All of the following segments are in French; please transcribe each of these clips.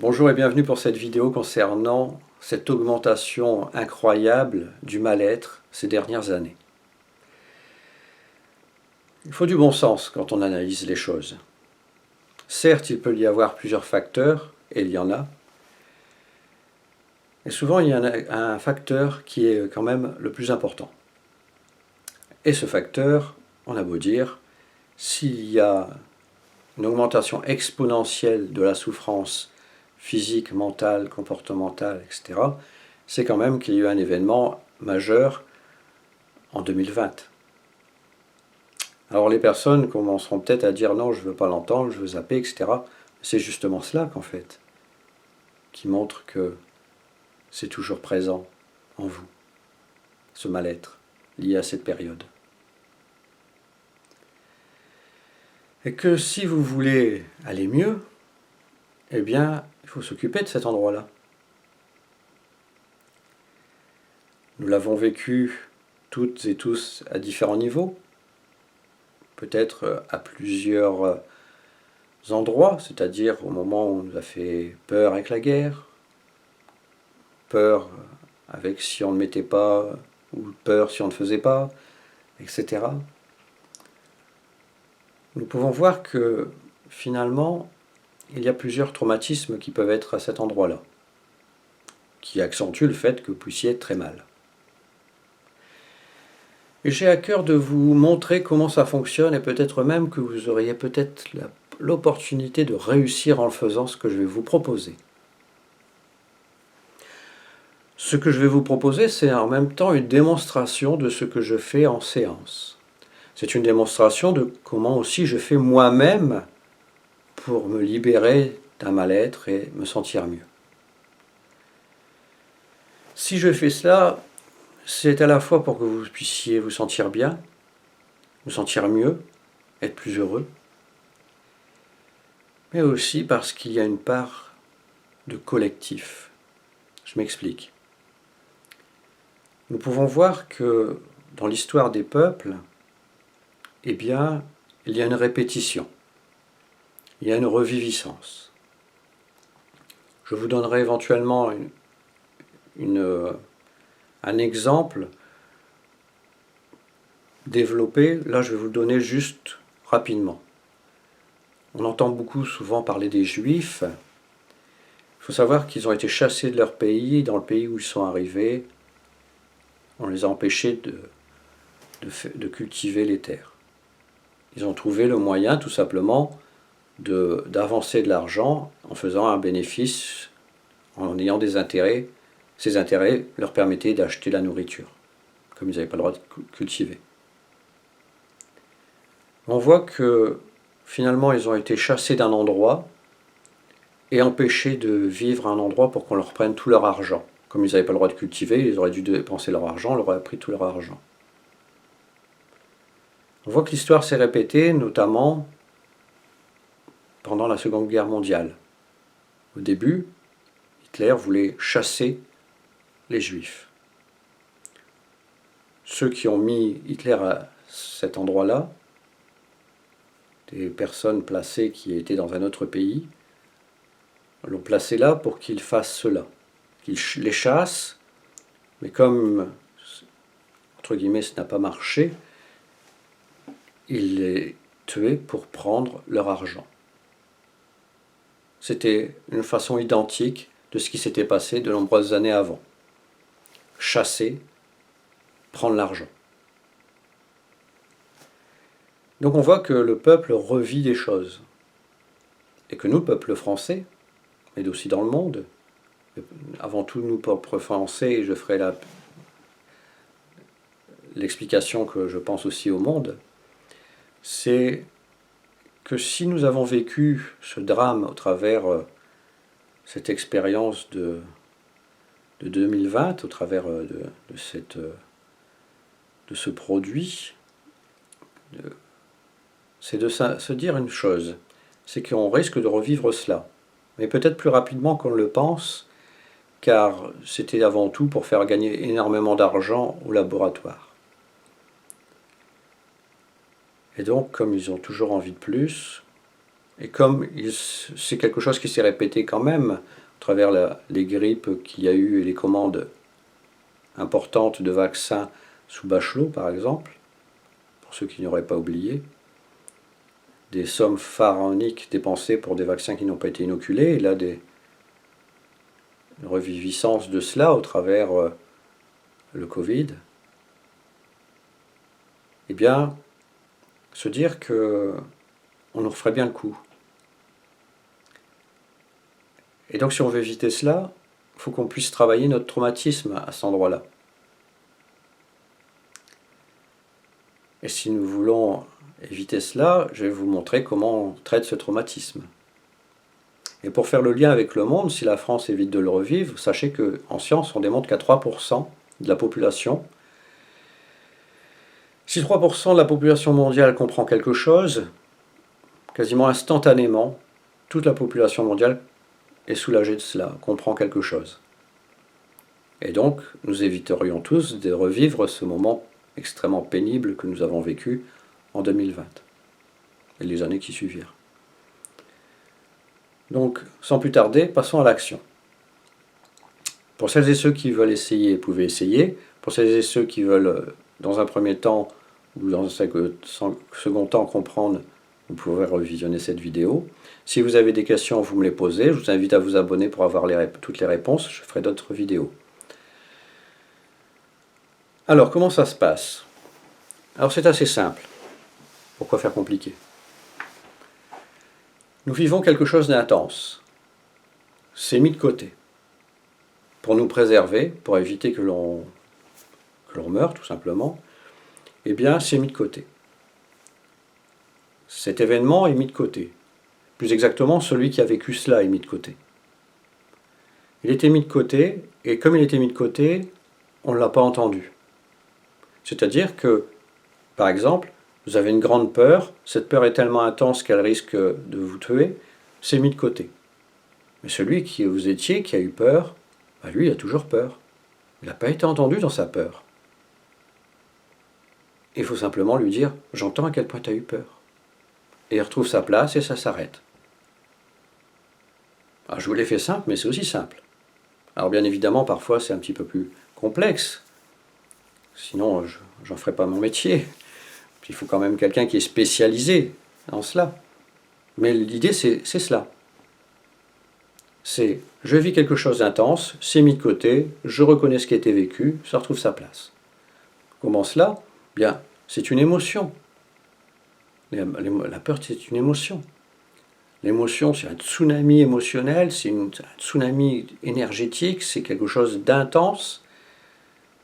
Bonjour et bienvenue pour cette vidéo concernant cette augmentation incroyable du mal-être ces dernières années. Il faut du bon sens quand on analyse les choses. Certes, il peut y avoir plusieurs facteurs, et il y en a, et souvent il y en a un facteur qui est quand même le plus important. Et ce facteur, on a beau dire, s'il y a une augmentation exponentielle de la souffrance physique, mentale, comportementale, etc., c'est quand même qu'il y a eu un événement majeur en 2020. Alors les personnes commenceront peut-être à dire non, je ne veux pas l'entendre, je veux zapper, etc. C'est justement cela qu'en fait, qui montre que c'est toujours présent en vous, ce mal-être lié à cette période. Et que si vous voulez aller mieux, eh bien, il faut s'occuper de cet endroit-là. Nous l'avons vécu toutes et tous à différents niveaux, peut-être à plusieurs endroits, c'est-à-dire au moment où on nous a fait peur avec la guerre, peur avec si on ne mettait pas, ou peur si on ne faisait pas, etc. Nous pouvons voir que finalement, il y a plusieurs traumatismes qui peuvent être à cet endroit-là, qui accentuent le fait que vous puissiez être très mal. Et j'ai à cœur de vous montrer comment ça fonctionne et peut-être même que vous auriez peut-être l'opportunité de réussir en le faisant, ce que je vais vous proposer. Ce que je vais vous proposer, c'est en même temps une démonstration de ce que je fais en séance. C'est une démonstration de comment aussi je fais moi-même pour me libérer d'un mal-être et me sentir mieux. Si je fais cela, c'est à la fois pour que vous puissiez vous sentir bien, vous sentir mieux, être plus heureux, mais aussi parce qu'il y a une part de collectif. Je m'explique. Nous pouvons voir que dans l'histoire des peuples, eh bien, il y a une répétition, il y a une reviviscence. Je vous donnerai éventuellement un exemple développé. Là, je vais vous le donner juste rapidement. On entend beaucoup souvent parler des Juifs. Il faut savoir qu'ils ont été chassés de leur pays. Dans le pays où ils sont arrivés, on les a empêchés de cultiver les terres. Ils ont trouvé le moyen, tout simplement, d'avancer de l'argent en faisant un bénéfice, en ayant des intérêts. Ces intérêts leur permettaient d'acheter la nourriture, comme ils n'avaient pas le droit de cultiver. On voit que finalement ils ont été chassés d'un endroit et empêchés de vivre à un endroit pour qu'on leur prenne tout leur argent. Comme ils n'avaient pas le droit de cultiver, ils auraient dû dépenser leur argent, on leur aurait pris tout leur argent. On voit que l'histoire s'est répétée, notamment pendant la Seconde Guerre mondiale. Au début, Hitler voulait chasser les Juifs. Ceux qui ont mis Hitler à cet endroit-là, des personnes placées qui étaient dans un autre pays, l'ont placé là pour qu'il fasse cela, qu'il les chasse, mais comme, entre guillemets, ça n'a pas marché, il les tuait pour prendre leur argent. C'était une façon identique de ce qui s'était passé de nombreuses années avant. Chasser, prendre l'argent. Donc on voit que le peuple revit des choses. Et que nous, le peuple français, mais aussi dans le monde, avant tout nous, peuple français, et je ferai l'explication que je pense aussi au monde, c'est que si nous avons vécu ce drame au travers cette expérience de 2020, au travers de ce produit, c'est de se dire une chose, c'est qu'on risque de revivre cela, mais peut-être plus rapidement qu'on le pense, car c'était avant tout pour faire gagner énormément d'argent au laboratoire. Et donc, comme ils ont toujours envie de plus, Et comme c'est quelque chose qui s'est répété quand même, à travers les grippes qu'il y a eu et les commandes importantes de vaccins sous Bachelot, par exemple, pour ceux qui n'auraient pas oublié, des sommes pharaoniques dépensées pour des vaccins qui n'ont pas été inoculés, et là une reviviscence de cela au travers le Covid, eh bien, se dire que on nous referait bien le coup. Et donc si on veut éviter cela, il faut qu'on puisse travailler notre traumatisme à cet endroit-là. Et si nous voulons éviter cela, je vais vous montrer comment on traite ce traumatisme. Et pour faire le lien avec le monde, si la France évite de le revivre, sachez qu'en science, on démontre qu'à 3% de la population, si 3% de la population mondiale comprend quelque chose, quasiment instantanément, toute la population mondiale est soulagée de cela, comprend quelque chose. Et donc, nous éviterions tous de revivre ce moment extrêmement pénible que nous avons vécu en 2020 et les années qui suivirent. Donc, sans plus tarder, passons à l'action. Pour celles et ceux qui veulent essayer, vous pouvez essayer. Pour celles et ceux qui veulent, dans un premier temps ou dans un second temps, comprendre, vous pouvez revisionner cette vidéo. Si vous avez des questions, vous me les posez. Je vous invite à vous abonner pour avoir toutes les réponses. Je ferai d'autres vidéos. Alors, comment ça se passe? Alors, c'est assez simple. Pourquoi faire compliqué? Nous vivons quelque chose d'intense. C'est mis de côté. Pour nous préserver, pour éviter que l'on meure, tout simplement, eh bien, c'est mis de côté. Cet événement est mis de côté. Plus exactement, celui qui a vécu cela est mis de côté. Il était mis de côté, et comme il était mis de côté, on ne l'a pas entendu. C'est-à-dire que, par exemple, vous avez une grande peur, cette peur est tellement intense qu'elle risque de vous tuer, c'est mis de côté. Mais celui qui vous étiez, qui a eu peur, lui, il a toujours peur. Il n'a pas été entendu dans sa peur. Il faut simplement lui dire « J'entends à quel point tu as eu peur ». Et il retrouve sa place et ça s'arrête. Alors je vous l'ai fait simple, mais c'est aussi simple. Alors bien évidemment, parfois c'est un petit peu plus complexe. Sinon, j'en ferai pas mon métier. Il faut quand même quelqu'un qui est spécialisé dans cela. Mais l'idée, c'est cela. C'est, je vis quelque chose d'intense, c'est mis de côté, je reconnais ce qui a été vécu, ça retrouve sa place. Comment cela? Bien, c'est une émotion. La peur, c'est une émotion. L'émotion, c'est un tsunami émotionnel, c'est un tsunami énergétique, c'est quelque chose d'intense.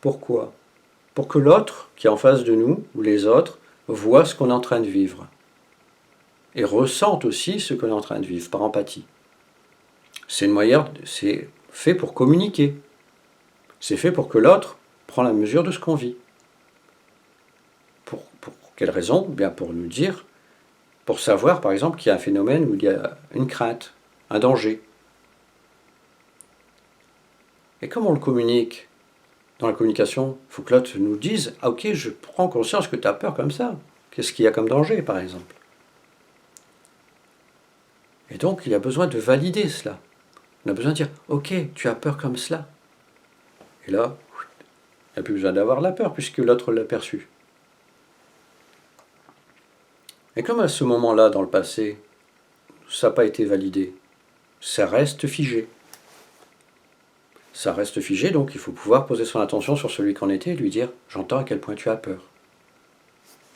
Pourquoi? Pour que l'autre, qui est en face de nous, ou les autres, voient ce qu'on est en train de vivre. Et ressentent aussi ce qu'on est en train de vivre, par empathie. C'est fait pour communiquer. C'est fait pour que l'autre prenne la mesure de ce qu'on vit. Pour quelle raison? Bien pour nous dire, pour savoir par exemple qu'il y a un phénomène où il y a une crainte, un danger. Et comment on le communique? Dans la communication, il faut que l'autre nous dise « Ah ok, je prends conscience que tu as peur comme ça. Qu'est-ce qu'il y a comme danger par exemple ?» Et donc il y a besoin de valider cela. On a besoin de dire « Ok, tu as peur comme cela. » Et là, il n'y a plus besoin d'avoir la peur puisque l'autre l'a perçu. Et comme à ce moment-là, dans le passé, ça n'a pas été validé, ça reste figé. Ça reste figé, donc il faut pouvoir poser son attention sur celui qu'en était et lui dire « J'entends à quel point tu as peur. »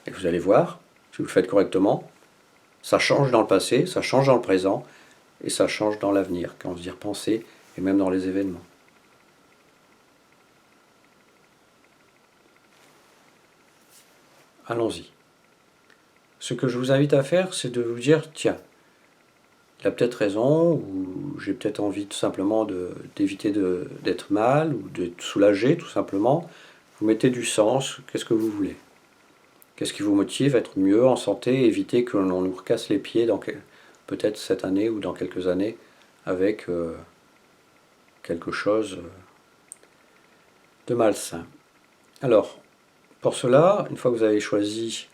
Et vous allez voir, si vous le faites correctement, ça change dans le passé, ça change dans le présent, et ça change dans l'avenir, quand vous y repensez, et même dans les événements. Allons-y. Ce que je vous invite à faire, c'est de vous dire, tiens, il a peut-être raison, ou j'ai peut-être envie tout simplement d'éviter d'être mal, ou d'être soulagé tout simplement. Vous mettez du sens, qu'est-ce que vous voulez? Qu'est-ce qui vous motive à être mieux en santé, éviter que l'on nous recasse les pieds peut-être cette année ou dans quelques années avec quelque chose de malsain. Alors, pour cela, une fois que vous avez choisi,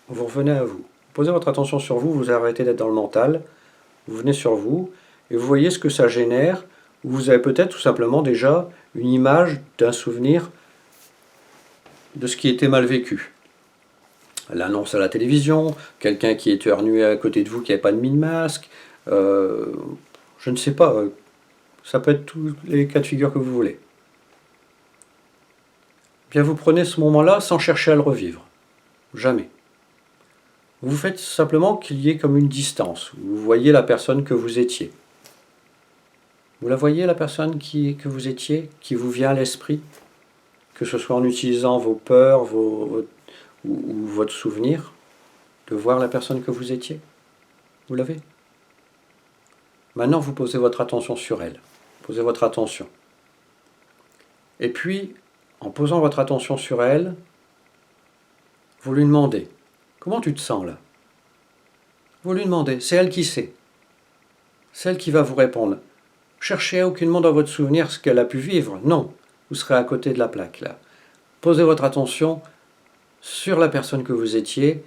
vous revenez à vous. posez votre attention sur vous, vous arrêtez d'être dans le mental, vous venez sur vous, et vous voyez ce que ça génère, ou vous avez peut-être tout simplement déjà une image d'un souvenir de ce qui était mal vécu. L'annonce à la télévision, quelqu'un qui est éternué à côté de vous qui n'avait pas mis de masque, je ne sais pas, ça peut être tous les cas de figure que vous voulez. Bien, vous prenez ce moment-là sans chercher à le revivre. Jamais. Vous faites simplement qu'il y ait comme une distance. Vous voyez la personne que vous étiez. Vous la voyez, la personne que vous étiez, qui vous vient à l'esprit, que ce soit en utilisant vos peurs, ou votre souvenir, de voir la personne que vous étiez. Vous l'avez. Maintenant, vous posez votre attention sur elle. Posez votre attention. Et puis, en posant votre attention sur elle, vous lui demandez, comment tu te sens là? Vous lui demandez, c'est elle qui sait. C'est elle qui va vous répondre. Cherchez aucunement dans votre souvenir ce qu'elle a pu vivre. Non, vous serez à côté de la plaque là. Posez votre attention sur la personne que vous étiez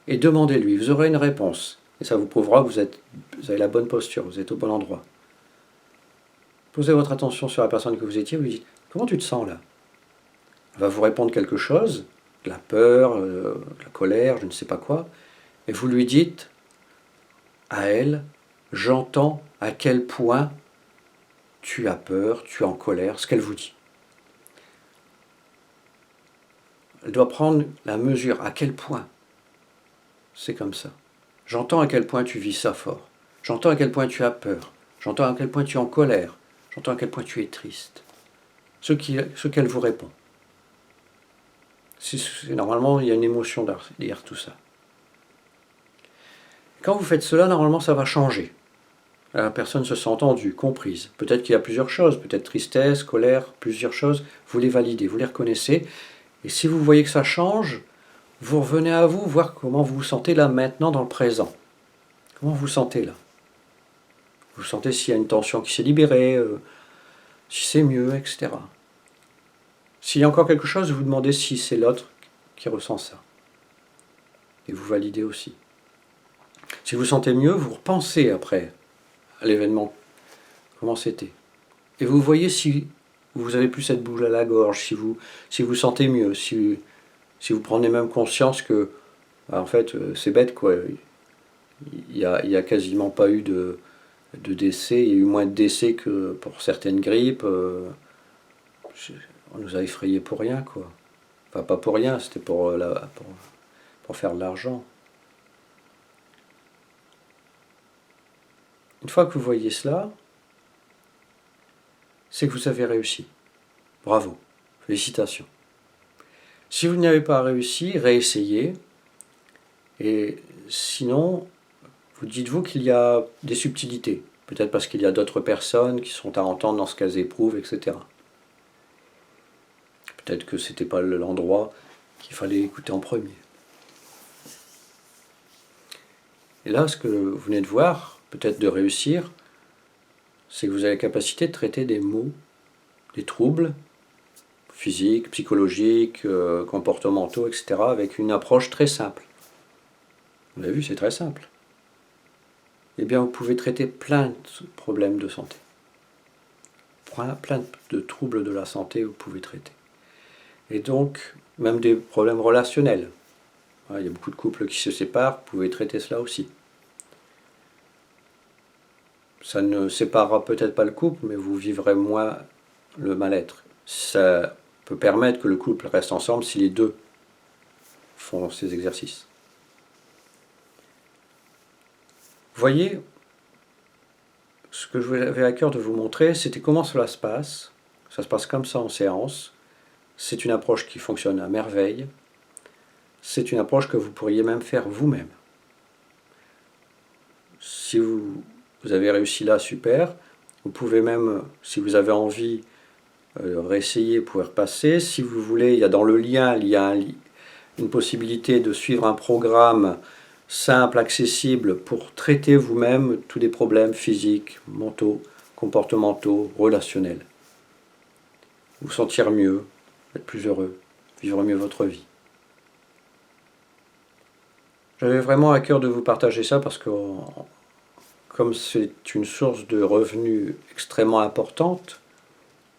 et demandez-lui. Vous aurez une réponse. Et ça vous prouvera que vous avez la bonne posture, vous êtes au bon endroit. Posez votre attention sur la personne que vous étiez, vous lui dites, comment tu te sens là? Elle va vous répondre quelque chose, de la peur, de la colère, je ne sais pas quoi, et vous lui dites à elle, j'entends à quel point tu as peur, tu es en colère, ce qu'elle vous dit. Elle doit prendre la mesure, à quel point c'est comme ça. J'entends à quel point tu vis ça fort. J'entends à quel point tu as peur. J'entends à quel point tu es en colère. J'entends à quel point tu es triste. Ce qu'elle vous répond. Normalement, il y a une émotion derrière tout ça. Quand vous faites cela, normalement, ça va changer. La personne se sent entendue, comprise. Peut-être qu'il y a plusieurs choses, peut-être tristesse, colère, plusieurs choses. Vous les validez, vous les reconnaissez. Et si vous voyez que ça change, vous revenez à vous, voir comment vous vous sentez là maintenant dans le présent. Comment vous vous sentez là? Vous sentez s'il y a une tension qui s'est libérée, si c'est mieux, etc. S'il y a encore quelque chose, vous demandez si c'est l'autre qui ressent ça. Et vous validez aussi. Si vous sentez mieux, vous repensez après à l'événement, comment c'était. Et vous voyez si vous avez plus cette boule à la gorge, si vous sentez mieux, si vous prenez même conscience que, en fait, c'est bête quoi, il y a quasiment pas eu de décès, il y a eu moins de décès que pour certaines grippes, on nous a effrayés pour rien quoi. Enfin pas pour rien, c'était pour faire de l'argent. Une fois que vous voyez cela, c'est que vous avez réussi. Bravo, félicitations. Si vous n'avez pas réussi, réessayez. Et sinon, vous dites-vous qu'il y a des subtilités. Peut-être parce qu'il y a d'autres personnes qui sont à entendre dans ce qu'elles éprouvent, etc. Peut-être que ce n'était pas l'endroit qu'il fallait écouter en premier. Et là, ce que vous venez de voir, peut-être de réussir, c'est que vous avez la capacité de traiter des maux, des troubles physiques, psychologiques, comportementaux, etc. avec une approche très simple. Vous l'avez vu, c'est très simple. Eh bien, vous pouvez traiter plein de problèmes de santé. Plein de troubles de la santé, vous pouvez traiter. Et donc, même des problèmes relationnels. Il y a beaucoup de couples qui se séparent, vous pouvez traiter cela aussi. Ça ne séparera peut-être pas le couple, mais vous vivrez moins le mal-être. Ça peut permettre que le couple reste ensemble si les deux font ces exercices. Voyez, ce que je avais à cœur de vous montrer, c'était comment cela se passe. Ça se passe comme ça en séance. C'est une approche qui fonctionne à merveille. C'est une approche que vous pourriez même faire vous-même. Si vous avez réussi là, super. Vous pouvez même, si vous avez envie, réessayer, vous pouvez repasser. Si vous voulez, il y a dans le lien, il y a une possibilité de suivre un programme simple, accessible pour traiter vous-même tous les problèmes physiques, mentaux, comportementaux, relationnels. Vous sentir mieux, être plus heureux, vivre mieux votre vie. J'avais vraiment à cœur de vous partager ça parce que comme c'est une source de revenus extrêmement importante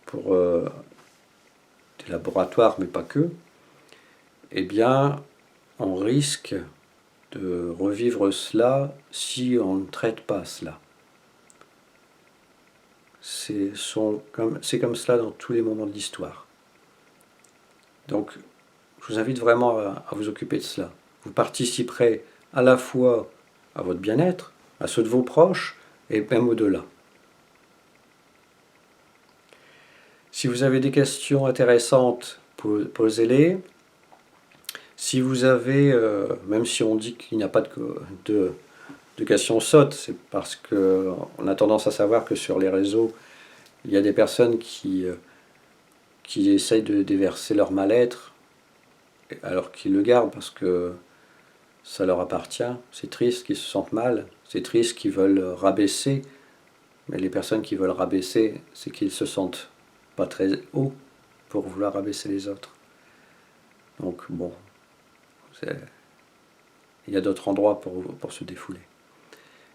pour des laboratoires, mais pas que, eh bien, on risque de revivre cela si on ne traite pas cela. C'est comme cela dans tous les moments de l'histoire. Donc, je vous invite vraiment à vous occuper de cela. Vous participerez à la fois à votre bien-être, à ceux de vos proches, et même au-delà. Si vous avez des questions intéressantes, posez-les. Si vous avez, même si on dit qu'il n'y a pas de questions sottes, c'est parce qu'on a tendance à savoir que sur les réseaux, il y a des personnes qui essayent de déverser leur mal-être, alors qu'ils le gardent parce que ça leur appartient. C'est triste qu'ils se sentent mal, c'est triste qu'ils veulent rabaisser, mais les personnes qui veulent rabaisser, c'est qu'ils se sentent pas très haut pour vouloir rabaisser les autres. Donc bon, il y a d'autres endroits pour se défouler.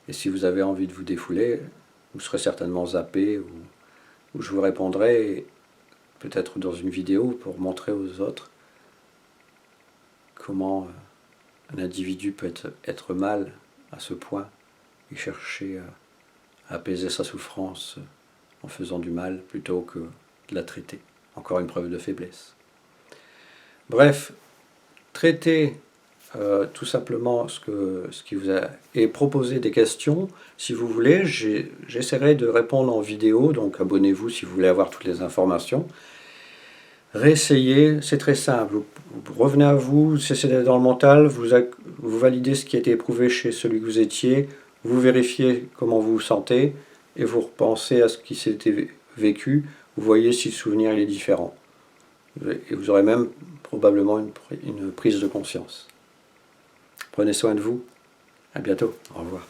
Et si vous avez envie de vous défouler, vous serez certainement zappé, ou je vous répondrai peut-être dans une vidéo pour montrer aux autres comment un individu peut être mal à ce point et chercher à apaiser sa souffrance en faisant du mal plutôt que de la traiter. Encore une preuve de faiblesse. Bref, traitez tout simplement ce qui vous a et proposer des questions si vous voulez. J'essaierai de répondre en vidéo, donc abonnez-vous si vous voulez avoir toutes les informations. Réessayez, c'est très simple. Vous revenez à vous cessez d'être dans le mental, vous validez ce qui a été éprouvé chez celui que vous étiez, vous vérifiez comment vous vous sentez et vous repensez à ce qui s'était vécu. Vous voyez si le souvenir est différent. Et vous aurez même probablement une prise de conscience. Prenez soin de vous. À bientôt. Au revoir.